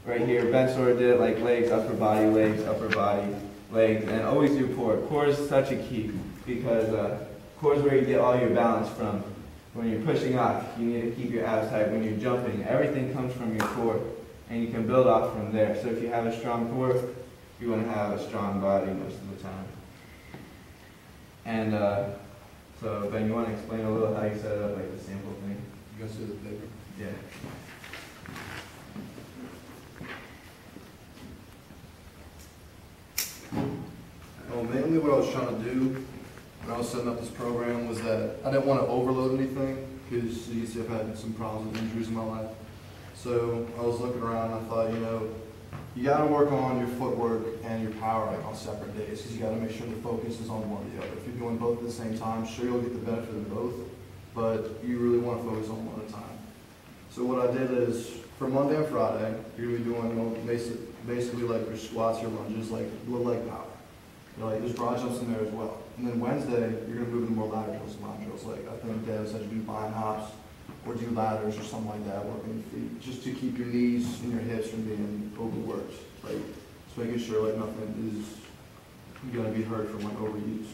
right here, Ben sort of did it like legs, upper body, legs, and always do core. Core is such a key because core is where you get all your balance from. When you're pushing off, you need to keep your abs tight. When you're jumping, everything comes from your core, and you can build off from there. So if you have a strong core, you want to have a strong body most of the time. And so, Ben, you want to explain a little how you set it up, like the sample thing? You guys see the paper? Yeah. Well, mainly what I was trying to do when I was setting up this program was that I didn't want to overload anything because you can see I've had some problems with injuries in my life. So I was looking around and I thought, you know, you got to work on your footwork and your power like on separate days because you got to make sure the focus is on one or the other. If you're doing both at the same time, sure you'll get the benefit of both, but you really want to focus on one at a time. So what I did is for Monday and Friday, you're going to be doing basically like your squats, your lunges, like little leg power. You know, like there's broad jumps in there as well. And then Wednesday, you're going to move into more ladder drills and line drills. Like I think Devin said you do bind hops or do ladders or something like that, work on your feet, just to keep your knees and your hips from being overworked. Like just making sure like nothing is going to be hurt from like overuse.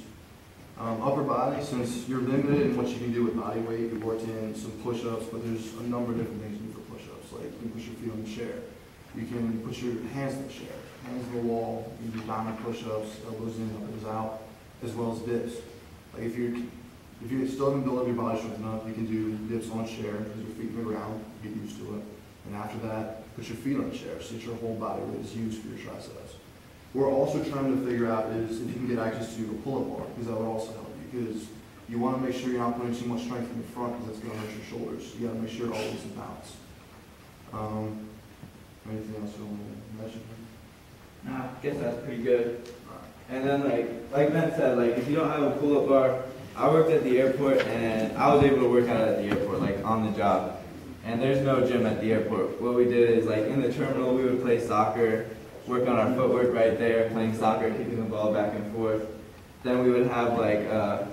Upper body, since you're limited in what you can do with body weight, you worked in some push-ups, but there's a number of different things you do for push-ups. Like you can push your feet on the chair. You can put your hands in the chair, hands on the wall. You can do diamond push-ups, elbows in, elbows out, as well as dips. Like if you still haven't built up your body strength enough, you can do dips on a chair, put your feet in the ground, get used to it. And after that, put your feet on a chair so that your whole body weight is used for your triceps. We're also trying to figure out is if you can get access to a pull-up bar, because that would also help you. Because you want to make sure you're not putting too much strength in the front because that's going to hurt your shoulders. You got to make sure it always in balance. Anything else you want to mention? Nah, I guess that's pretty good. And then like Ben said, like if you don't have a pull-up bar, I worked at the airport and I was able to work out at the airport, like on the job. And there's no gym at the airport. What we did is like in the terminal we would play soccer, work on our footwork right there, playing soccer, kicking the ball back and forth. Then we would have like, I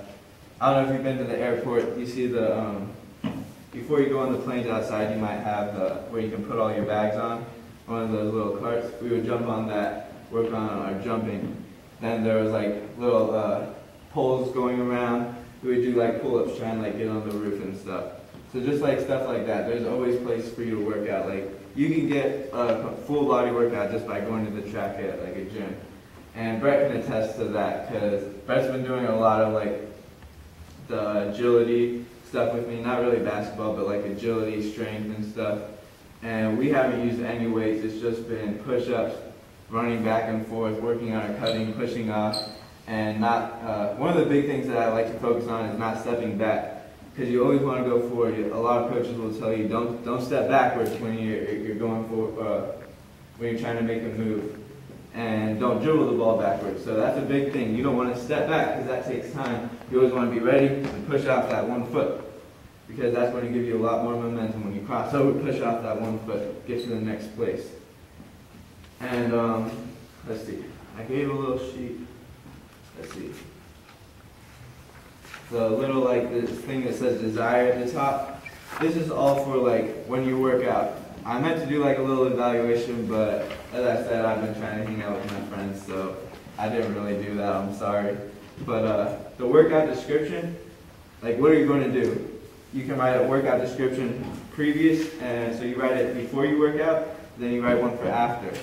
don't know if you've been to the airport, you see the, before you go on the planes outside you might have where you can put all your bags on, one of those little carts. We would jump on that, work on our jumping. Then there was like little poles going around. We would do like pull-ups, trying to like get on the roof and stuff. So just like stuff like that, there's always a place for you to work out. Like you can get a full body workout just by going to the track at like a gym. And Brett can attest to that because Brett's been doing a lot of like the agility stuff with me, not really basketball, but like agility, strength and stuff. And we haven't used any weights, it's just been push-ups, running back and forth, working on our cutting, pushing off, and not, one of the big things that I like to focus on is not stepping back. Because you always want to go forward. A lot of coaches will tell you don't step backwards when you're going forward, when you're trying to make a move, and don't dribble the ball backwards. So that's a big thing. You don't want to step back because that takes time. You always want to be ready and push off that one foot because that's going to give you a lot more momentum when you cross over, push off that one foot, get to the next place. And let's see. I gave a little sheet. Let's see. The little like this thing that says desire at the top. This is all for like when you work out. I meant to do like a little evaluation, but as I said, I've been trying to hang out with my friends, so I didn't really do that. I'm sorry. But the workout description, like what are you going to do? You can write a workout description previous, and so you write it before you work out, then you write one for after.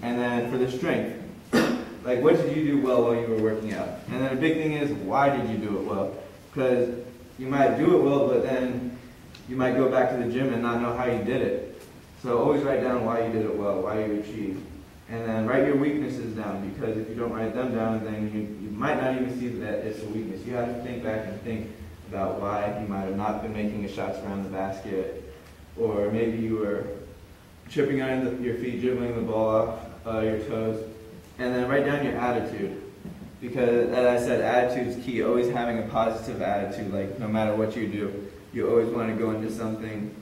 And then for the strength. Like, what did you do well while you were working out? And then the big thing is, why did you do it well? Because you might do it well, but then you might go back to the gym and not know how you did it. So always write down why you did it well, why you achieved. And then write your weaknesses down, because if you don't write them down, then you might not even see that it's a weakness. You have to think back and think about why you might have not been making the shots around the basket, or maybe you were tripping on your feet, dribbling the ball off your toes. And then write down your attitude, because as I said, attitude is key. Always having a positive attitude, like no matter what you do, you always want to go into something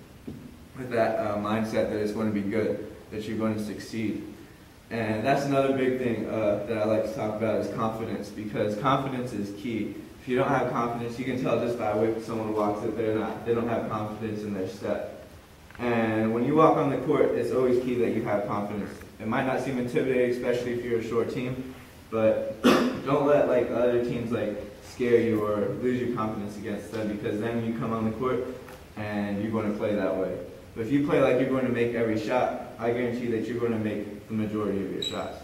with that mindset that it's going to be good, that you're going to succeed. And that's another big thing that I like to talk about is confidence, because confidence is key. If you don't have confidence, you can tell just by if someone walks up there, they don't have confidence in their step. And when you walk on the court, it's always key that you have confidence. It might not seem intimidating, especially if you're a short team, but don't let like other teams like scare you or lose your confidence against them, because then you come on the court and you're going to play that way. But if you play like you're going to make every shot, I guarantee that you're going to make the majority of your shots.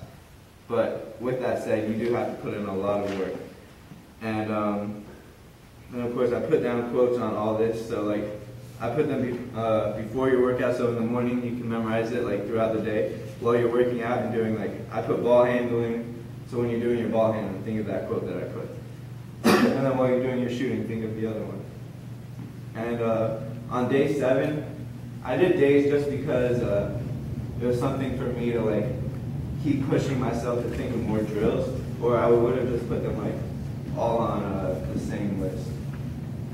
But with that said, you do have to put in a lot of work. And of course I put down quotes on all this, so like I put them before your workout, so in the morning you can memorize it like throughout the day. While you're working out and doing like, I put ball handling, so when you're doing your ball handling, think of that quote that I put. And then while you're doing your shooting, think of the other one. And on day 7, I did days just because it was something for me to like keep pushing myself to think of more drills, or I would have just put them like all on the same list.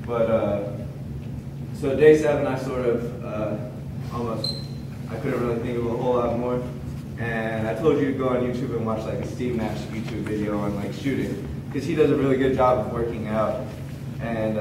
But so day 7, I sort of I couldn't really think of a whole lot more, and I told you to go on YouTube and watch like a Steve Nash YouTube video on like shooting, because he does a really good job of working out. And